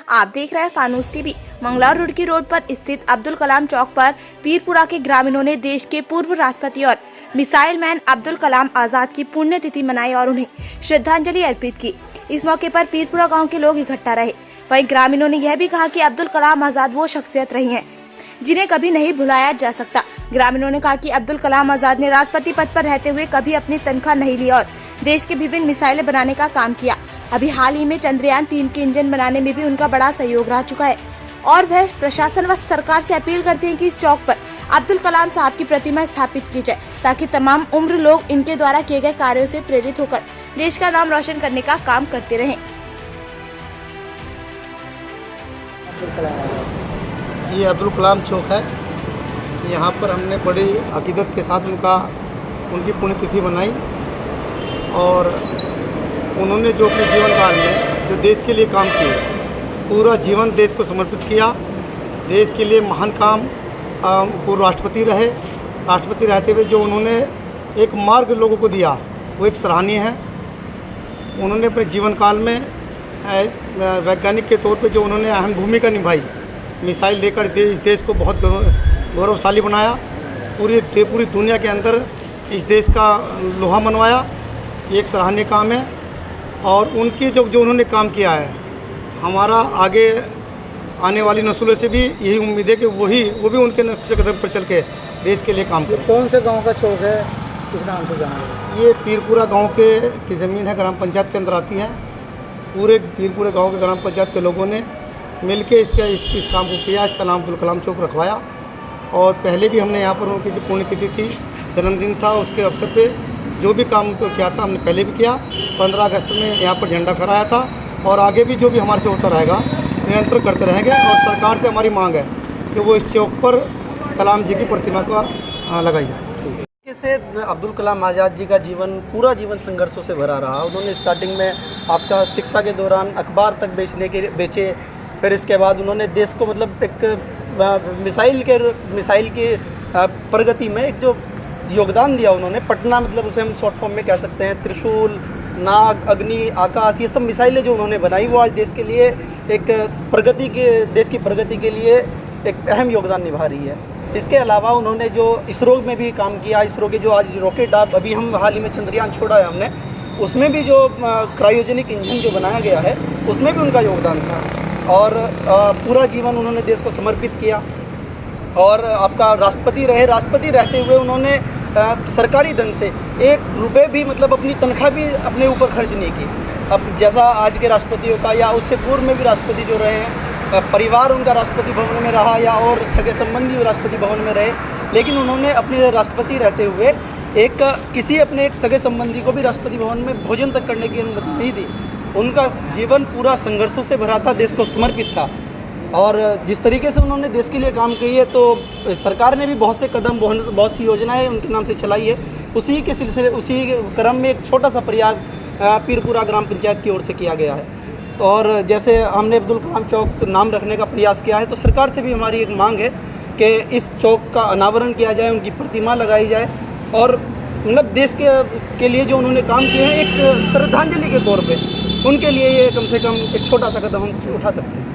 आप देख रहे हैं फानूस टीवी। मंगलौर रुड़की रोड पर स्थित अब्दुल कलाम चौक पर पीरपुरा के ग्रामीणों ने देश के पूर्व राष्ट्रपति और मिसाइल मैन अब्दुल कलाम आजाद की पुण्यतिथि मनाई और उन्हें श्रद्धांजलि अर्पित की। इस मौके पर पीरपुरा गांव के लोग इकट्ठा रहे। वहीं ग्रामीणों ने यह भी कहा कि अब्दुल कलाम आजाद वो शख्सियत रही हैं जिन्हें कभी नहीं भुलाया जा सकता। ग्रामीणों ने कहा कि अब्दुल कलाम आजाद ने राष्ट्रपति पद पर रहते हुए कभी अपनी तनख्वाह नहीं ली और देश के विभिन्न मिसाइलें बनाने का काम किया। अभी हाल ही में चंद्रयान 3 के इंजन बनाने में भी उनका बड़ा सहयोग रह चुका है और वह प्रशासन व सरकार से अपील करते हैं कि इस चौक पर अब्दुल कलाम साहब की प्रतिमा स्थापित की जाए ताकि तमाम उम्र लोग इनके द्वारा किए गए कार्यों से प्रेरित होकर देश का नाम रोशन करने का काम करते रहें। ये अब्दुल कलाम चौक है। यहाँ पर हमने बड़ी अकीदत के साथ उनकी पुण्यतिथि मनाई और उन्होंने जो अपने जीवन काल में जो देश के लिए काम किए, पूरा जीवन देश को समर्पित किया। देश के लिए महान काम, पूर्व राष्ट्रपति रहे। राष्ट्रपति रहते हुए जो उन्होंने एक मार्ग लोगों को दिया वो एक सराहनीय है। उन्होंने अपने जीवन काल में वैज्ञानिक के तौर पे जो उन्होंने अहम भूमिका निभाई, मिसाइल लेकर इस देश को बहुत गौरवशाली बनाया। पूरी दुनिया के अंदर इस देश का लोहा मनवाया। ये एक सराहनीय काम है और उनकी जो उन्होंने काम किया है, हमारा आगे आने वाली नस्लों से भी यही उम्मीद है कि वो भी उनके नक्शे कदम पर चल के देश के लिए काम करें। कौन से गांव का चौक है, किस नाम से जाना है? ये पीरपुरा गांव की ज़मीन है, ग्राम पंचायत के अंदर आती है। पूरे पीरपुरे गांव के ग्राम पंचायत के लोगों ने मिलके इस काम को किया। इसका नाम अब्दुल कलाम चौक रखवाया और पहले भी हमने यहाँ पर उनकी जो पुण्यतिथि थी, जन्मदिन था, उसके अवसर पे जो भी काम किया था हमने पहले भी किया। 15 अगस्त में यहाँ पर झंडा फहराया था और आगे भी जो भी हमारे से होता रहेगा निरंतर करते रहेंगे। और सरकार से हमारी मांग है कि वो इस चौक पर कलाम जी की प्रतिमा का लगाई जाए। से अब्दुल कलाम आज़ाद जी का पूरा जीवन संघर्षों से भरा रहा। उन्होंने स्टार्टिंग में आपका शिक्षा के दौरान अखबार तक बेचे, फिर इसके बाद उन्होंने देश को मतलब एक मिसाइल की प्रगति में एक जो योगदान दिया उन्होंने। पटना मतलब उसे हम शॉर्ट फॉर्म में कह सकते हैं, त्रिशूल, नाग, अग्नि, आकाश, ये सब मिसाइलें जो उन्होंने बनाई वो आज देश के लिए देश की प्रगति के लिए एक अहम योगदान निभा रही है। इसके अलावा उन्होंने जो इसरो में भी काम किया, इसरो के जो आज रॉकेट अभी हम हाल ही में चंद्रयान छोड़ा है हमने, उसमें भी जो क्रायोजेनिक इंजन जो बनाया गया है उसमें भी उनका योगदान था। और पूरा जीवन उन्होंने देश को समर्पित किया और आपका राष्ट्रपति राष्ट्रपति रहते हुए उन्होंने सरकारी धन से 1 रुपये भी मतलब अपनी तनख्वाह भी अपने ऊपर खर्च नहीं की। अब जैसा आज के राष्ट्रपतियों का या उससे पूर्व में भी राष्ट्रपति जो रहे हैं, परिवार उनका राष्ट्रपति भवन में रहा या और सगे संबंधी भी राष्ट्रपति भवन में रहे, लेकिन उन्होंने अपने राष्ट्रपति रहते हुए किसी अपने एक सगे संबंधी को भी राष्ट्रपति भवन में भोजन तक करने की अनुमति नहीं दी। उनका जीवन पूरा संघर्षों से भरा था, देश को समर्पित था। और जिस तरीके से उन्होंने देश के लिए काम किए है तो सरकार ने भी बहुत से कदम, बहुत सी योजनाएं उनके नाम से चलाई है। उसी के सिलसिले, उसी क्रम में एक छोटा सा प्रयास पीरपुरा ग्राम पंचायत की ओर से किया गया है। और जैसे हमने अब्दुल कलाम चौक नाम रखने का प्रयास किया है तो सरकार से भी हमारी एक मांग है कि इस चौक का अनावरण किया जाए, उनकी प्रतिमा लगाई जाए और मतलब देश के लिए जो उन्होंने काम किए हैं एक श्रद्धांजलि के तौर पे उनके लिए ये कम से कम एक छोटा सा कदम हम उठा सकते हैं।